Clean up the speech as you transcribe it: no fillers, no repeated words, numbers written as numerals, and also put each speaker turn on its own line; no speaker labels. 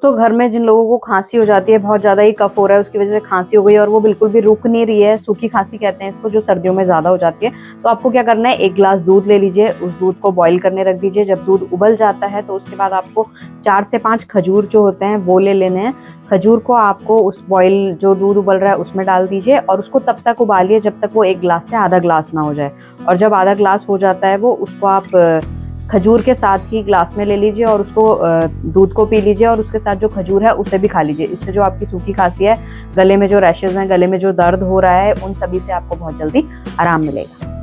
दोस्तों घर में जिन लोगों को खांसी हो जाती है, बहुत ज्यादा ही कफ हो रहा है, उसकी वजह से खांसी हो गई और वो बिल्कुल भी रुक नहीं रही है, सूखी खांसी कहते हैं इसको, जो सर्दियों में ज्यादा हो जाती है, तो आपको क्या करना है, 1 गिलास दूध ले लीजिए, उस दूध को बॉईल करने रख दीजिए। जब दूध उबल जाता है तो उसके बाद आपको 4 से 5 खजूर जो होते हैं वो ले लेने हैं। खजूर को आपको उस बॉईल जो दूध उबल रहा है उसमें डाल दीजिए और उसको तब तक उबालिए जब तक वो 1 गिलास से आधा गिलास ना हो जाए। और जब आधा गिलास हो जाता है वो, उसको आप खजूर के साथ ही ग्लास में ले लीजिए और उसको दूध को पी लीजिए और उसके साथ जो खजूर है उसे भी खा लीजिए। इससे जो आपकी सूखी खांसी है, गले में जो रैशेज हैं, गले में जो दर्द हो रहा है, उन सभी से आपको बहुत जल्दी आराम मिलेगा।